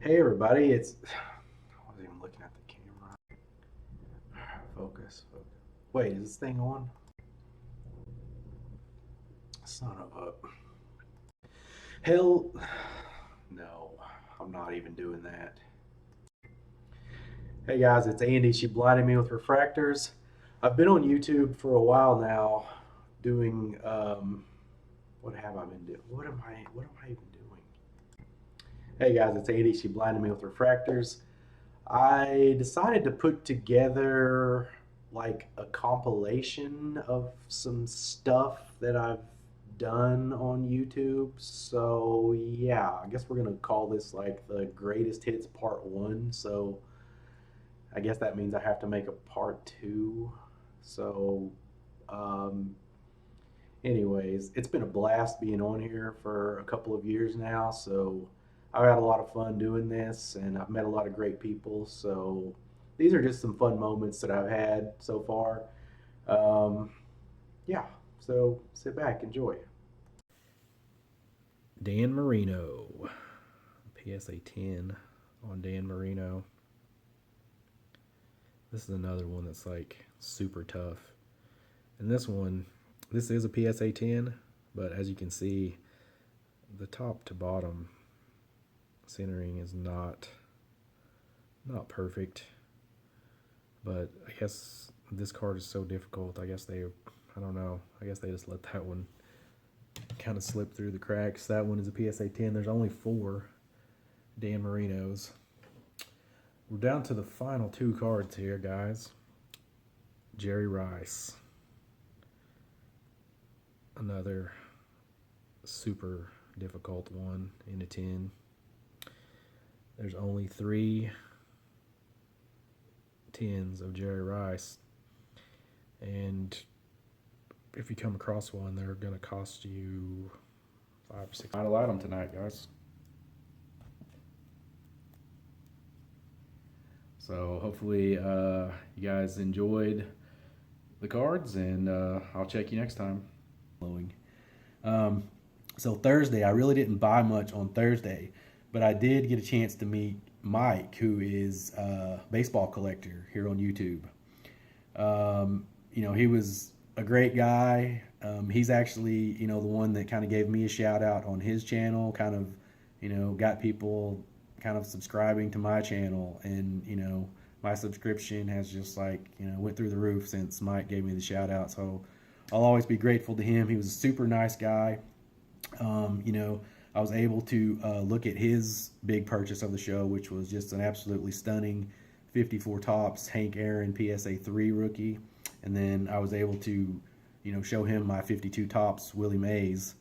Hey everybody, I wasn't even looking at the camera. Focus, focus. Wait, is this thing on? Son of a. Hell. No, I'm not even doing that. Hey guys, it's Andy. She blinded me with refractors. I've been on YouTube for a while now doing. What have I been doing? What am I even doing? Hey guys, it's Andy. She blinded me with refractors. I decided to put together like a compilation of some stuff that I've done on YouTube. So, yeah, I guess we're going to call this like the greatest hits part one. So, I guess that means I have to make a part two. So, um, anyways, it's been a blast being on here for a couple of years now. So I've had a lot of fun doing this and I've met a lot of great people. So these are just some fun moments that I've had so far. Um, yeah, so sit back, enjoy. Dan Marino, PSA 10 on Dan Marino. This is another one that's like super tough. And this is a PSA 10, but as you can see, the top to bottom centering is not perfect. But I guess this card is so difficult. I don't know. I guess they just let that one kind of slip through the cracks. That one is a PSA 10. There's only 4 Dan Marinos. We're down to the final 2 cards here, guys. Jerry Rice. Another super difficult one in a 10. There's only 3 10s of Jerry Rice. And if you come across one, they're going to cost you 5 or 6. Final item tonight, guys. So hopefully you guys enjoyed the cards, and I'll check you next time. So Thursday, I really didn't buy much on Thursday, but I did get a chance to meet Mike, who is a baseball collector here on YouTube. He was a great guy. He's actually, the one that kind of gave me a shout out on his channel, kind of, got people kind of subscribing to my channel. And, my subscription has just like, went through the roof since Mike gave me the shout out. So I'll always be grateful to him. He was a super nice guy. I was able to look at his big purchase of the show, which was just an absolutely stunning 54 tops Hank Aaron PSA 3 rookie. And then I was able to, show him my 52 tops Willie Mays.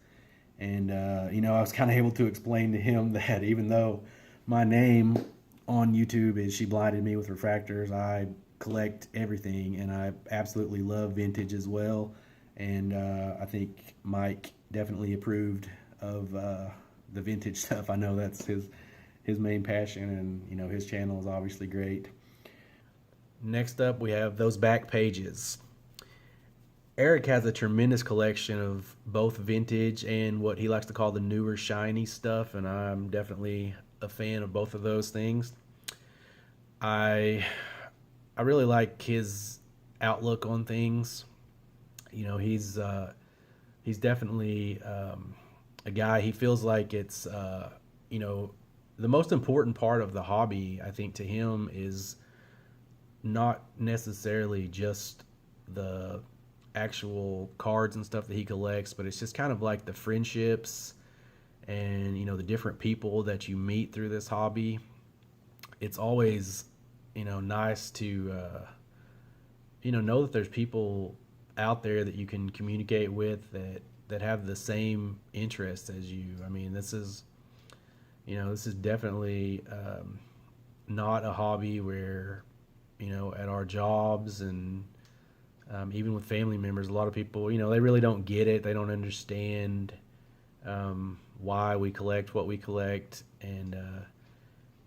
And, I was kind of able to explain to him that even though my name on YouTube is She Blinded Me with Refractors, I collect everything and I absolutely love vintage as well. And I think Mike definitely approved of the vintage stuff. I know that's his main passion, and his channel is obviously great. Next up, we have those back pages. Eric has a tremendous collection of both vintage and what he likes to call the newer shiny stuff, and I'm definitely a fan of both of those things. I really like his outlook on things. He's definitely a guy. He feels like it's the most important part of the hobby. I think to him is not necessarily just the actual cards and stuff that he collects, but it's just kind of like the friendships and the different people that you meet through this hobby. It's always nice to know that there's people out there that you can communicate with that have the same interests as you. I mean, this is definitely not a hobby where at our jobs and even with family members, a lot of people they really don't get it. They don't understand why we collect what we collect, and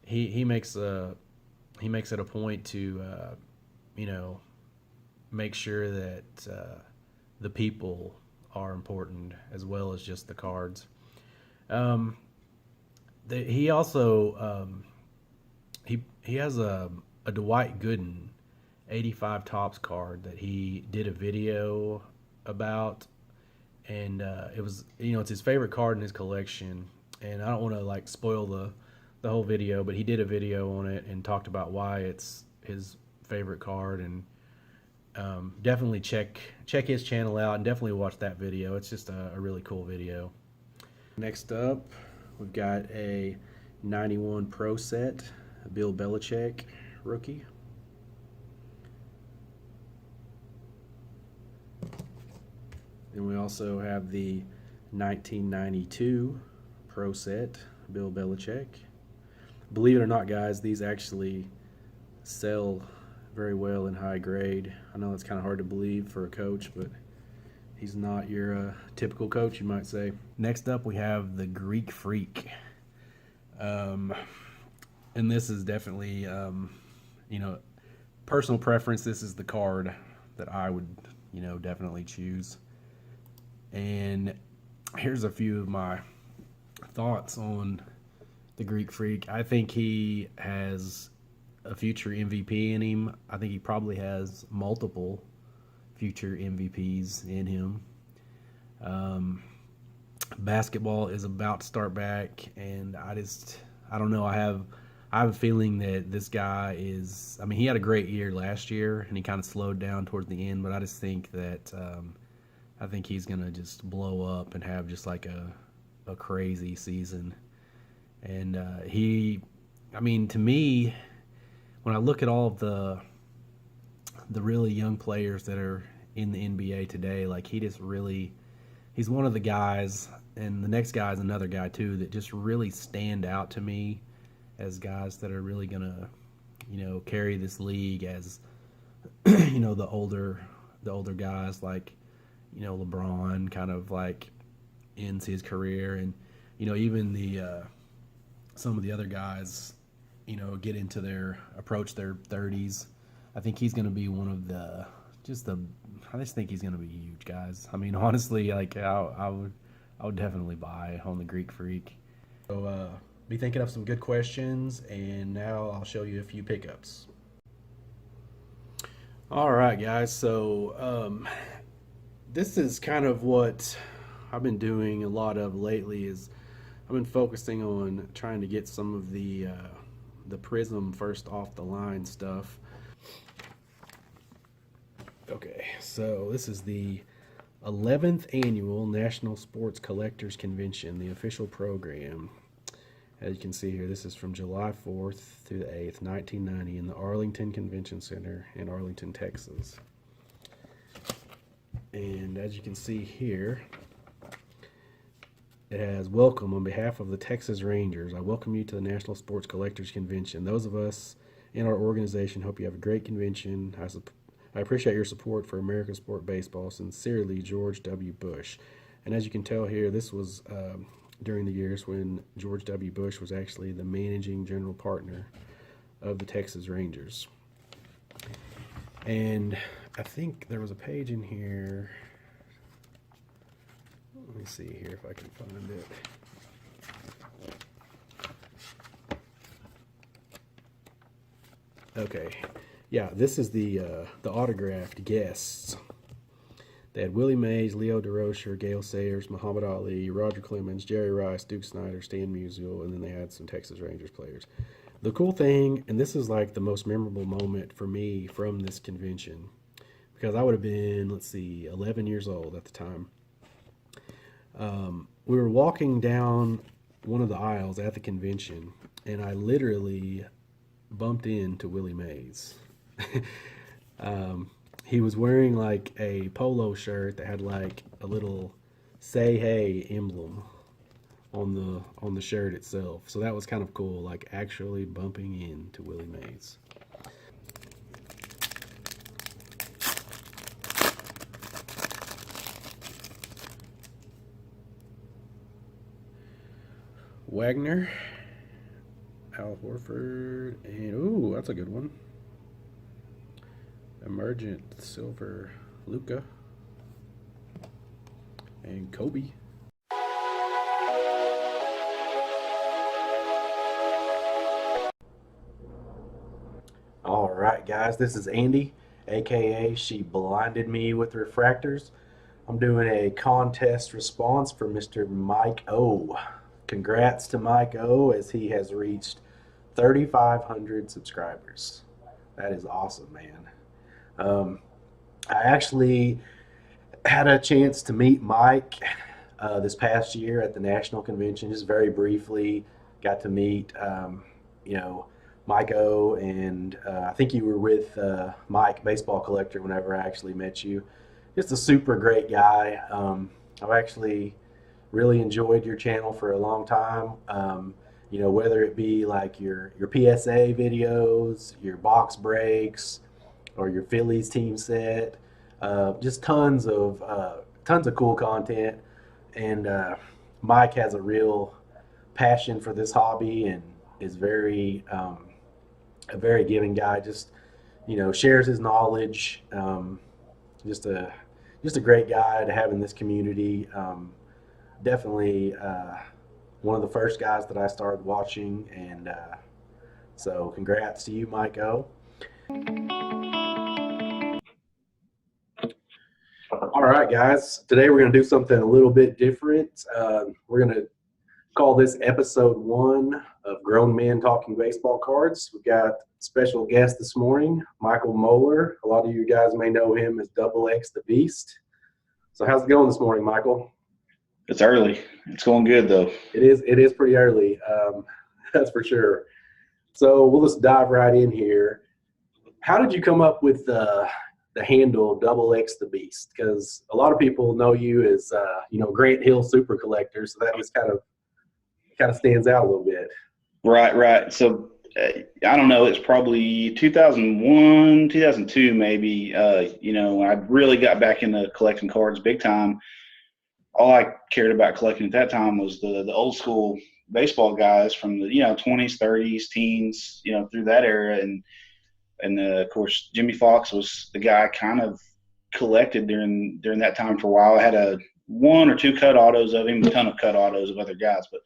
he makes it a point to make sure that the people are important as well as just the cards. He also he has a Dwight Gooden 85 Tops card that he did a video about, and it was, it's his favorite card in his collection. And I don't want to like spoil the whole video, but he did a video on it and talked about why it's his favorite card. And definitely check his channel out and definitely watch that video. It's just a really cool video. Next up, we've got a 91 Pro Set Bill Belichick rookie. And we also have the 1992 Pro Set Bill Belichick. Believe it or not, guys, these actually sell very well in high grade. I know it's kind of hard to believe for a coach, but he's not your typical coach, you might say. Next up, we have the Greek Freak. And this is definitely, personal preference. This is the card that I would, definitely choose. And here's a few of my thoughts on the Greek Freak. I think he has a future MVP in him. I think he probably has multiple future MVPs in him. Basketball is about to start back, and I don't know. I have a feeling that this guy is. I mean, he had a great year last year, and he kind of slowed down towards the end. But I just think that I think he's gonna just blow up and have just like a crazy season. And to me, when I look at all of the really young players that are in the NBA today, like he's one of the guys, and the next guy is another guy too, that just really stand out to me as guys that are really gonna, carry this league as, the older guys, like, LeBron kind of like ends his career, and even the some of the other guys, get into approach their 30s. I think he's going to be one of I just think he's going to be huge, guys. I mean, honestly, like I would definitely buy on the Greek Freak. So be thinking of some good questions, and now I'll show you a few pickups. All right, guys. So this is kind of what I've been doing a lot of lately. Is I've been focusing on trying to get some of the Prism first off the line stuff. Okay, so this is the 11th annual National Sports Collectors Convention, the official program. As you can see here, this is from July 4th through the 8th, 1990, in the Arlington Convention Center in Arlington, Texas. And as you can see here, it has, welcome on behalf of the Texas Rangers. I welcome you to the National Sports Collectors Convention. Those of us in our organization hope you have a great convention. I appreciate your support for American sport baseball. Sincerely, George W. Bush. And as you can tell here, this was during the years when George W. Bush was actually the managing general partner of the Texas Rangers. And I think there was a page in here. Let me see here if I can find it. Okay, yeah, this is the autographed guests. They had Willie Mays, Leo DeRocher, Gale Sayers, Muhammad Ali, Roger Clemens, Jerry Rice, Duke Snyder, Stan Musial, and then they had some Texas Rangers players. The cool thing, and this is like the most memorable moment for me from this convention, because I would have been, 11 years old at the time. We were walking down one of the aisles at the convention, and I literally bumped into Willie Mays. He was wearing like a polo shirt that had like a little "Say Hey" emblem on the shirt itself. So that was kind of cool, like actually bumping into Willie Mays. Wagner, Al Horford, and ooh, that's a good one. Emergent Silver, Luka, and Kobe. right, guys, this is Andy, aka She Blinded Me with Refractors. I'm doing a contest response for Mr. Mike O. Congrats to Mike O as he has reached 3,500 subscribers. That is awesome, man. Um, I actually had a chance to meet Mike this past year at the national convention, just very briefly. Got to meet, you know, Mike O, and I think you were with Mike, baseball collector, whenever I actually met you. Just a super great guy. I've actually really enjoyed your channel for a long time. Whether it be like your PSA videos, your box breaks, or your Phillies team set, just tons of cool content. And Mike has a real passion for this hobby and is a very giving guy. Just shares his knowledge. Just a just a great guy to have in this community. Definitely one of the first guys that I started watching, and so congrats to you, Mike O. All right, guys. Today we're going to do something a little bit different. We're going to call this episode 1 of Grown Men Talking Baseball Cards. We've got a special guest this morning, Michael Moeller. A lot of you guys may know him as Double X the Beast. So how's it going this morning, Michael? It's early. It's going good, though. It is pretty early, that's for sure. So we'll just dive right in here. How did you come up with the handle Double X the Beast? Because a lot of people know you as Grant Hill Super Collector, so that just kind of stands out a little bit. Right. So I don't know. It's probably 2001, 2002, maybe. When I really got back into collecting cards big time. All I cared about collecting at that time was the old school baseball guys from the 20s, 30s, teens, through that era, and of course Jimmy Fox was the guy I kind of collected during that time for a while. I had a 1 or 2 cut autos of him, a ton of cut autos of other guys, but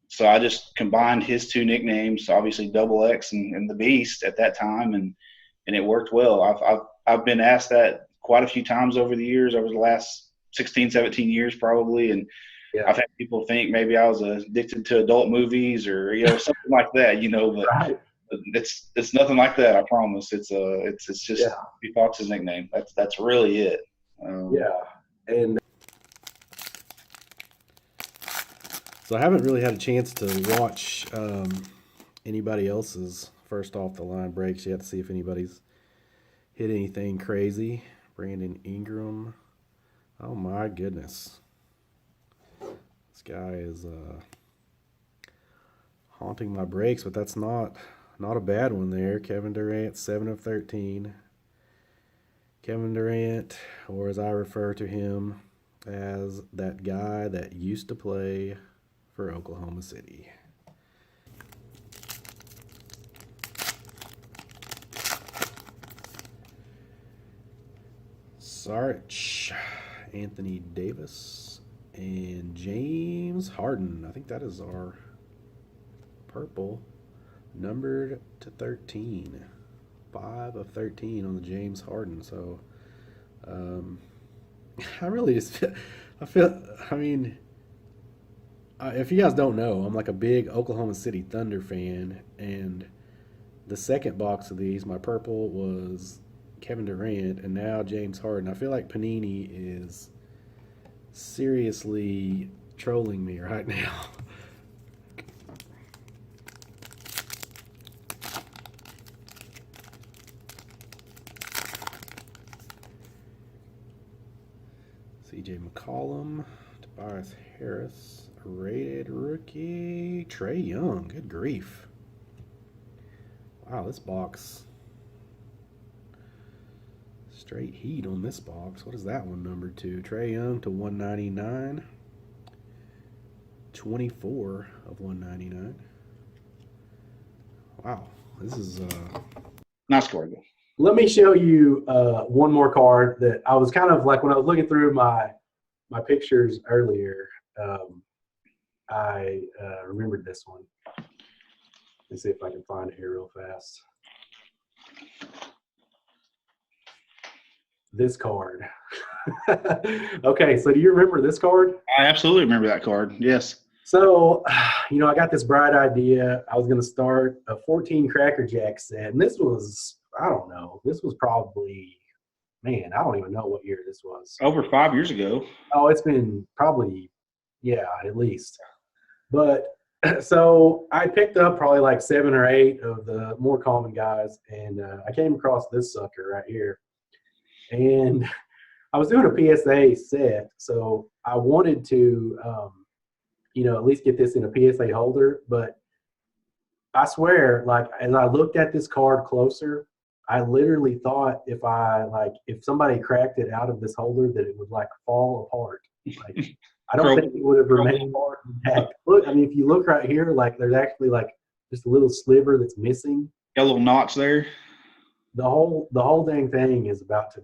so I just combined his 2 nicknames, obviously Double X and the Beast at that time, and it worked well. I've been asked that quite a few times over the years, over the last 16, 17 years probably, and yeah. I've had people think maybe I was addicted to adult movies or something like that, but right. It's nothing like that. I promise. It's just Jimmy Fox's nickname. That's really it. And so I haven't really had a chance to watch anybody else's first off the line breaks yet to see if anybody's hit anything crazy. Brandon Ingram. Oh my goodness. This guy is haunting my breaks, but that's not a bad one there. Kevin Durant, 7 of 13. Kevin Durant, or as I refer to him as that guy that used to play for Oklahoma City. Sarge, Anthony Davis, and James Harden. I think that is our purple, numbered to 13. 5 of 13 on the James Harden. So I really just if you guys don't know, I'm like a big Oklahoma City Thunder fan, and the second box of these, my purple was Kevin Durant, and now James Harden. I feel like Panini is seriously trolling me right now. CJ McCollum, Tobias Harris, rated rookie, Trae Young. Good grief. Wow, this box. Straight heat on this box. What is that one numbered to? Trae Young to 199. 24 of 199. Wow, this is nice card. Let me show you one more card that I was kind of like when I was looking through my pictures earlier. I remembered this one. Let's see if I can find it here real fast. this card. Okay, so do you remember this card? I absolutely remember that card. Yes. So, I got this bright idea. I was going to start a 14 Cracker Jack set. And this was, I don't know, this was probably, man, I don't even know what year this was. Over 5 years ago. Oh, it's been probably, yeah, at least. But so I picked up probably like 7 or 8 of the more common guys. And I came across this sucker right here. And I was doing a PSA set. So I wanted to, at least get this in a PSA holder. But I swear, like, as I looked at this card closer, I literally thought if somebody cracked it out of this holder that it would like fall apart. Like, I don't think it would have remained intact. Look, I mean, if you look right here, like there's actually like just a little sliver that's missing. Got a little notch there. The whole dang thing is about to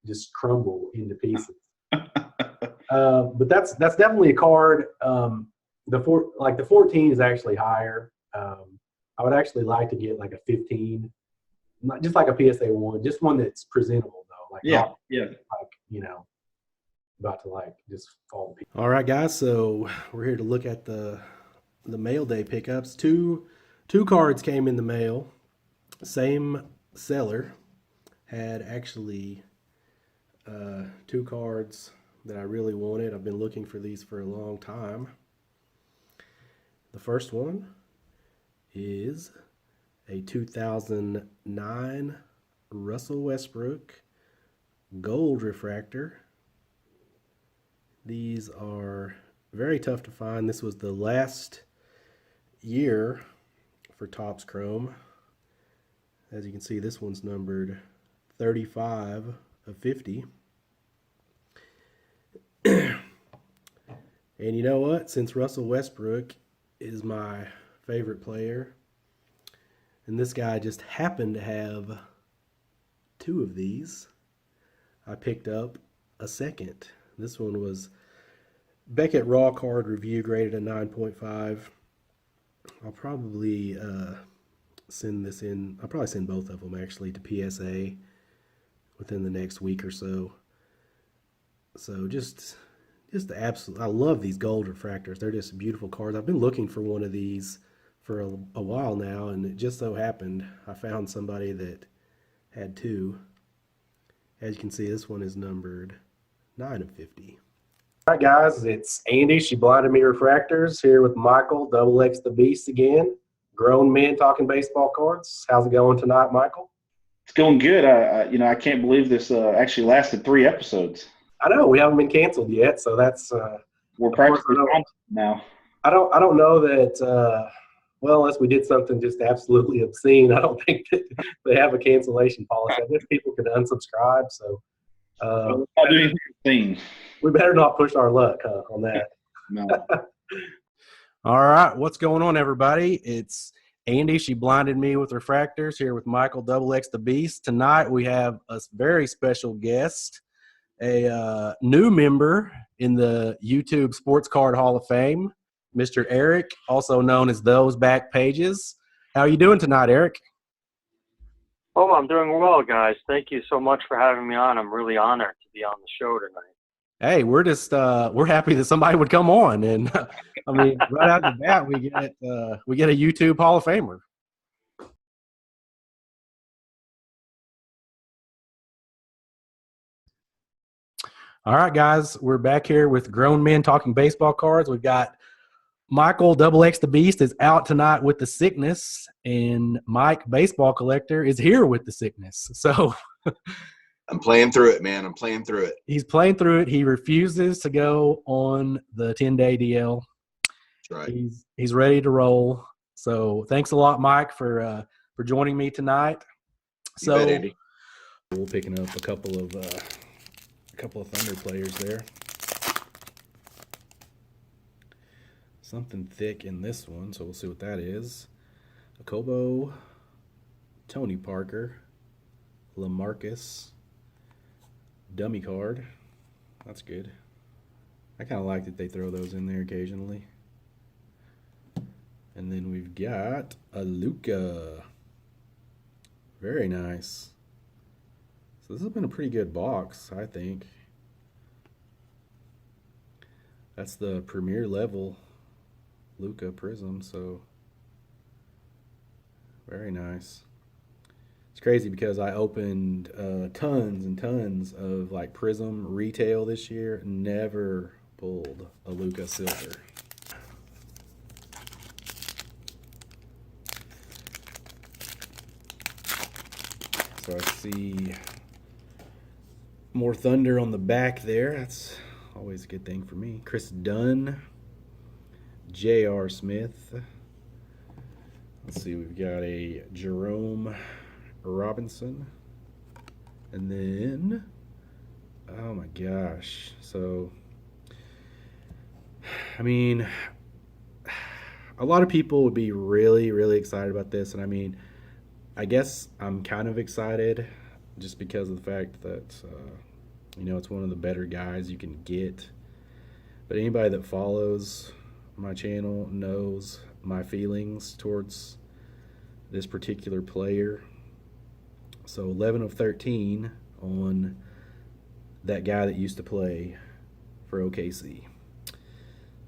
just crumble into pieces. But that's definitely a card. The 14 is actually higher. I would actually like to get like a 15, not just like a PSA 1, just one that's presentable though. Like about to like just fall to pieces. All right, guys. So we're here to look at the mail day pickups. Two cards came in the mail. Same seller had actually 2 cards that I really wanted. I've been looking for these for a long time. The first one is a 2009 Russell Westbrook gold refractor. These are very tough to find. This was the last year for Topps Chrome. As you can see, this one's numbered 35 of 50. And you know what? Since Russell Westbrook is my favorite player, and this guy just happened to have 2 of these, I picked up a second. This one was Beckett Raw Card Review, graded a 9.5. I'll probably send this in. I'll probably send both of them actually to PSA within the next week or so. So just the absolute. I love these gold refractors. They're just beautiful cards. I've been looking for one of these for a while now, and it just so happened I found somebody that had 2. As you can see, this one is numbered 9 of 50. All right, guys, it's Andy. She blinded me refractors here with Michael, Double X the Beast again. Grown men talking baseball cards. How's it going tonight, Michael? It's going good. I can't believe this actually lasted 3 episodes. I know we haven't been canceled yet, so that's we're practically now. I don't know that. Well, unless we did something just absolutely obscene, I don't think that they have a cancellation policy. I guess people can unsubscribe, so I'll do anything obscene. We better not push our luck on that. No. All right, what's going on, everybody? It's Andy. She blinded me with refractors here with Michael, Double X the Beast. Tonight we have a very special guest, a new member in the YouTube Sports Card Hall of Fame, Mr. Eric, also known as Those Back Pages. How are you doing tonight, Eric? Oh, I'm doing well, guys. Thank you so much for having me on. I'm really honored to be on the show tonight. Hey, we're just we're happy that somebody would come on, and I mean, right out the bat, we get a YouTube Hall of Famer. All right, guys, we're back here with Grown Men Talking Baseball Cards. We've got Michael, Double X the Beast, is out tonight with the sickness, and Mike, Baseball Collector, is here with the sickness. So I'm playing through it, man. I'm playing through it. He's playing through it. He refuses to go on the 10-day DL. That's right. He's ready to roll. So thanks a lot, Mike, for joining me tonight. You bet, Andy. We're picking up a couple of Thunder players there. Something thick in this one, so we'll see what that is. Akobo, Tony Parker, LaMarcus, dummy card. That's good. I kind of like that they throw those in there occasionally. And then we've got a Luka. Very nice. So this has been a pretty good box, I think. That's the premier level Luka Prism, so very nice. It's crazy because I opened tons and tons of like Prism retail this year, never pulled a Luka Silver. So I see more Thunder on the back there. That's always a good thing for me. Chris Dunn, J.R. Smith. Let's see, we've got a Jerome Robinson. And then, oh my gosh. So, I mean, a lot of people would be really, really excited about this. And I mean, I guess I'm kind of excited just because of the fact that, it's one of the better guys you can get. But anybody that follows my channel knows my feelings towards this particular player. So 11 of 13 on that guy that used to play for OKC.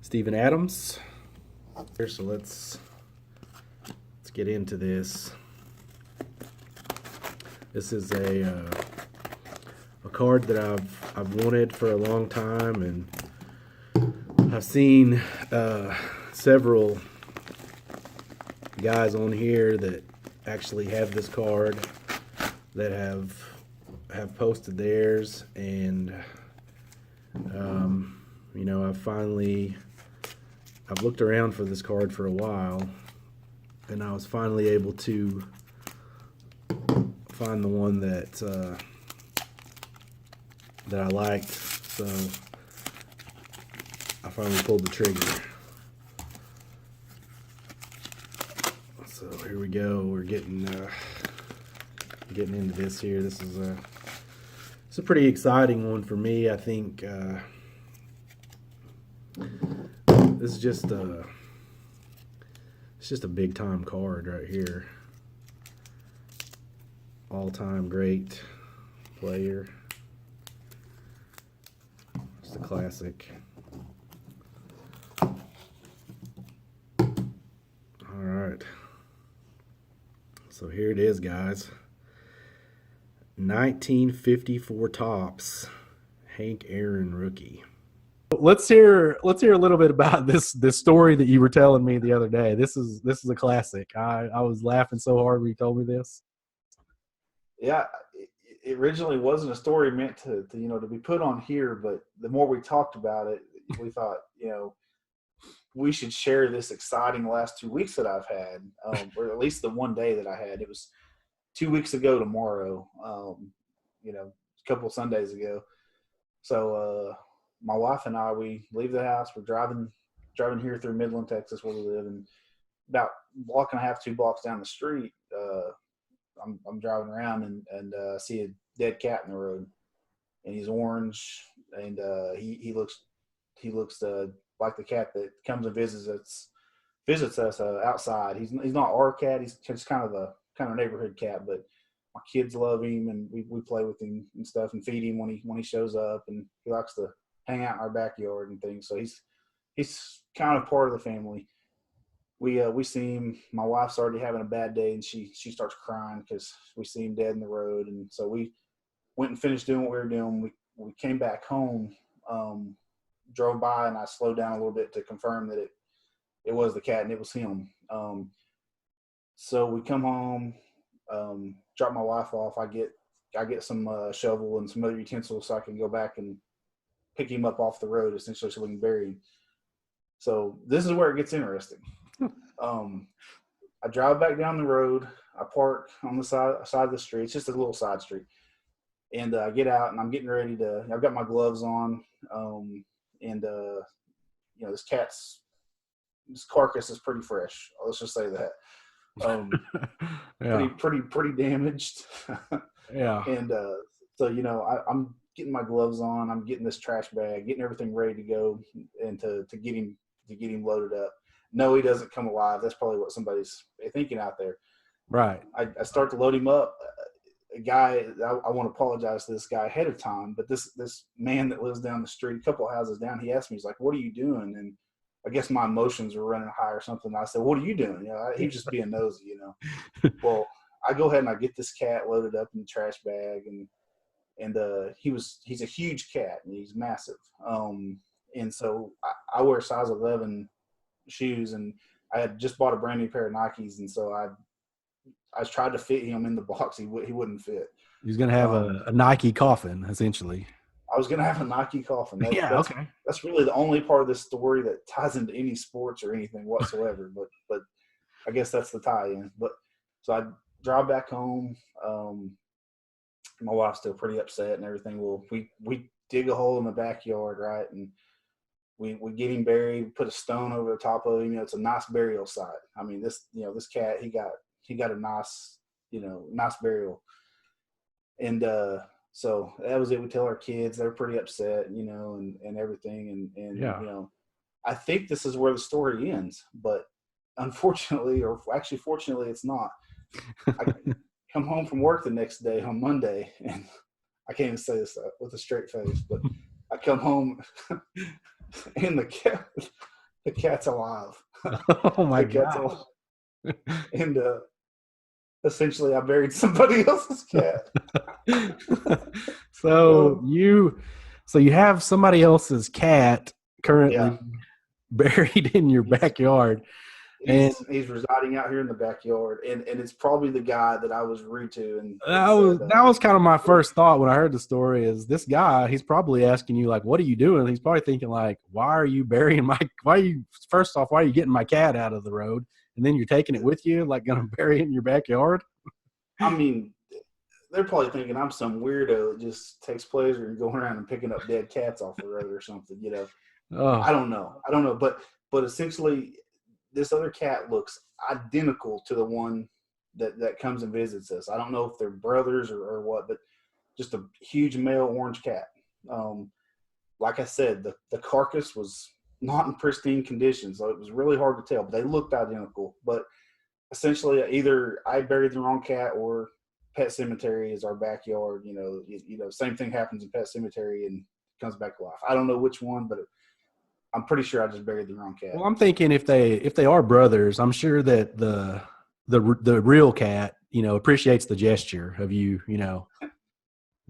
Steven Adams. So let's get into this. This is a card that I've wanted for a long time, and I've seen several guys on here that actually have this card that have posted theirs, and I've looked around for this card for a while, and I was finally able to find the one that I liked, so I finally pulled the trigger. So here we go. We're getting into this here. This is a pretty exciting one for me. I think this is just a big time card right here. All time great player. Just a classic. All right. So here it is, guys. 1954 Topps, Hank Aaron rookie. Let's hear a little bit about this story that you were telling me the other day. This is a classic. I was laughing so hard when you told me this. Yeah, it originally wasn't a story meant to be put on here, but the more we talked about it, we thought, we should share this exciting last 2 weeks that I've had, or at least the one day that I had. It was 2 weeks ago tomorrow, a couple of Sundays ago. So my wife and I, we leave the house. We're driving here through Midland, Texas, where we live, and about a block and a half, 2 blocks down the street, I'm driving around and see a dead cat in the road, and he's orange, and he looks like the cat that comes and visits us outside. He's not our cat. He's just kind of a neighborhood cat, but my kids love him, and we play with him and stuff, and feed him when he shows up, and he likes to hang out in our backyard and things. So he's kind of part of the family. We see him. My wife's already having a bad day, and she starts crying because we see him dead in the road. And so we went and finished doing what we were doing. We came back home, drove by, and I slowed down a little bit to confirm that it was the cat and it was him. So we come home, drop my wife off. I get some shovel and some other utensils so I can go back and pick him up off the road, essentially, so we can bury him. So this is where it gets interesting. I drive back down the road. I park on the side of the street. It's just a little side street. And I get out, and I'm getting ready I've got my gloves on. This carcass is pretty fresh. Let's just say that. Yeah. Pretty damaged. Yeah. And so I'm getting my gloves on. I'm getting this trash bag, getting everything ready to go, and to get him loaded up. No, he doesn't come alive. That's probably what somebody's thinking out there. Right. I start to load him up. a guy, I want to apologize to this guy ahead of time, but this man that lives down the street, a couple of houses down, he asked me, he's like, "What are you doing?" And I guess my emotions were running high or something. I said, "What are you doing?" He was just being nosy, Well, I go ahead and I get this cat loaded up in the trash bag, and he's a huge cat and he's massive. And so I wear size 11 shoes, and I had just bought a brand new pair of Nikes, and so I tried to fit him in the box. He wouldn't fit. He's gonna have a Nike coffin, essentially. I was gonna have a Nike coffin. Okay. That's really the only part of this story that ties into any sports or anything whatsoever. but I guess that's the tie-in. But so I drive back home. My wife's still pretty upset and everything. Well, we dig a hole in the backyard, right, and we get him buried. Put a stone over the top of him. It's a nice burial site. I mean, this cat, he got a nice burial. And so that was it. We tell our kids, they're pretty upset, and everything. And Yeah. I think this is where the story ends, but unfortunately, or actually fortunately, it's not. I come home from work the next day on Monday, and I can't even say this with a straight face, but I come home and the cat's alive. Oh my God. And essentially I buried somebody else's cat. So you have somebody else's cat currently buried in your backyard. He's residing out here in the backyard, and it's probably the guy that I was rude to. And that was kind of my first thought when I heard the story. Is this guy? He's probably asking you like, "What are you doing?" He's probably thinking like, "Why are you getting my cat out of the road, and then you're taking it with you, like gonna bury it in your backyard?" I mean, they're probably thinking I'm some weirdo that just takes pleasure in going around and picking up dead cats off the road or something. Oh. I don't know, but essentially, this other cat looks identical to the one that comes and visits us. I don't know if they're brothers or what, but just a huge male orange cat. Like I said, the carcass was not in pristine condition, so it was really hard to tell, but they looked identical. But essentially, either I buried the wrong cat or Pet Cemetery is our backyard. Same thing happens in Pet Cemetery and comes back to life. I don't know which one, but I'm pretty sure I just buried the wrong cat. Well, I'm thinking if they are brothers, I'm sure that the real cat, appreciates the gesture of you,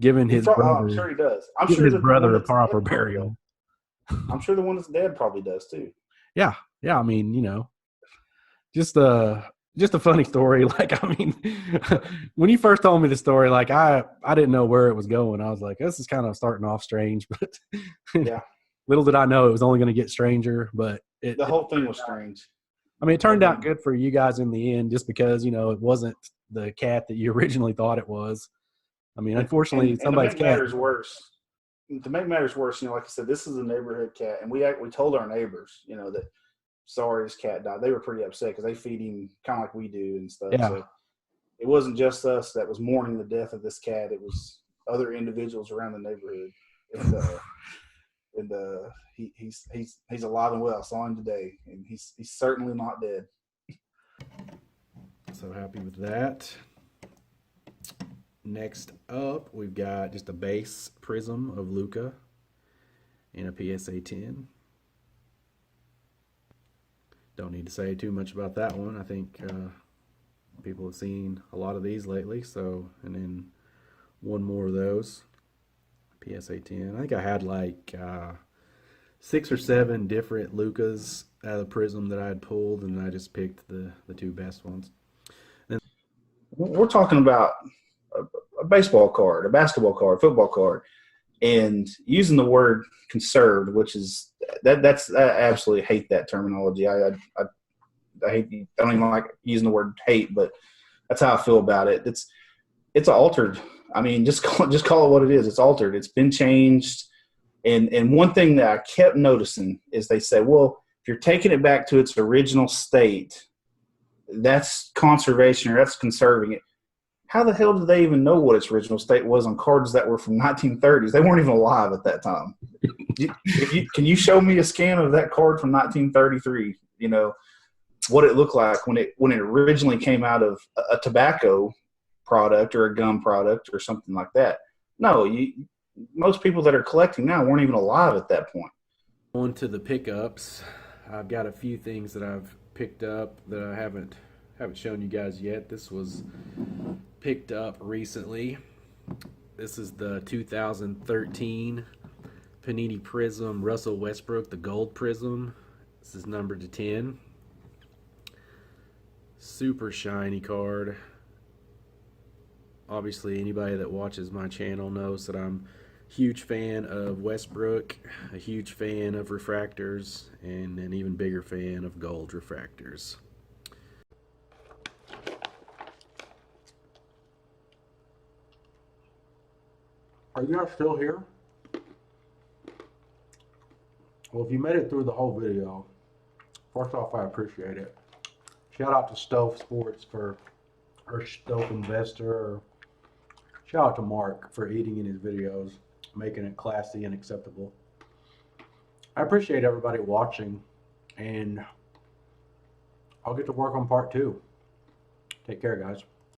giving his brother. I'm sure he does. I'm giving sure his brother a proper burial. I'm sure the one that's dead probably does too. Yeah. I mean, just a funny story. Like, I mean, when you first told me the story, like I didn't know where it was going. I was like, this is kind of starting off strange, but yeah. Little did I know it was only going to get stranger, but the whole thing was strange. I mean, it turned out good for you guys in the end, just because it wasn't the cat that you originally thought it was. I mean, unfortunately, somebody's cat. To make matters worse, like I said, this is a neighborhood cat, and we told our neighbors, that sorry his cat died. They were pretty upset because they feed him kind of like we do and stuff. Yeah. So it wasn't just us that was mourning the death of this cat; it was other individuals around the neighborhood. And he's alive and well. I saw him today, and he's certainly not dead. So happy with that. Next up, we've got just a base prism of Luka in a PSA 10. Don't need to say too much about that one. I think people have seen a lot of these lately. So, and then one more of those. PSA 10. I think I had like 6 or 7 different Lukas out of the prism that I had pulled, and I just picked the 2 best ones. We're talking about a baseball card, a basketball card, football card, and using the word conserved, which is I absolutely hate that terminology. I hate. I don't even like using the word hate, but that's how I feel about it. It's altered. I mean, just call it what it is. It's altered. It's been changed. And one thing that I kept noticing is they say, well, if you're taking it back to its original state, that's conservation or that's conserving it. How the hell do they even know what its original state was on cards that were from 1930s? They weren't even alive at that time. Can you show me a scan of that card from 1933? What it looked like when it originally came out of a tobacco product or a gum product or something like that. No, most people that are collecting now weren't even alive at that point. On to the pickups. I've got a few things that I've picked up that I haven't shown you guys yet. This was picked up recently. This is the 2013 Panini Prism Russell Westbrook, the gold prism. This is numbered to 10. Super shiny card. Obviously, anybody that watches my channel knows that I'm a huge fan of Westbrook, a huge fan of refractors, and an even bigger fan of gold refractors. Are you guys still here? Well, if you made it through the whole video, first off, I appreciate it. Shout out to Stove Sports or Stove Investor. Or shout out to Mark for eating in his videos, making it classy and acceptable. I appreciate everybody watching, and I'll get to work on part 2. Take care, guys.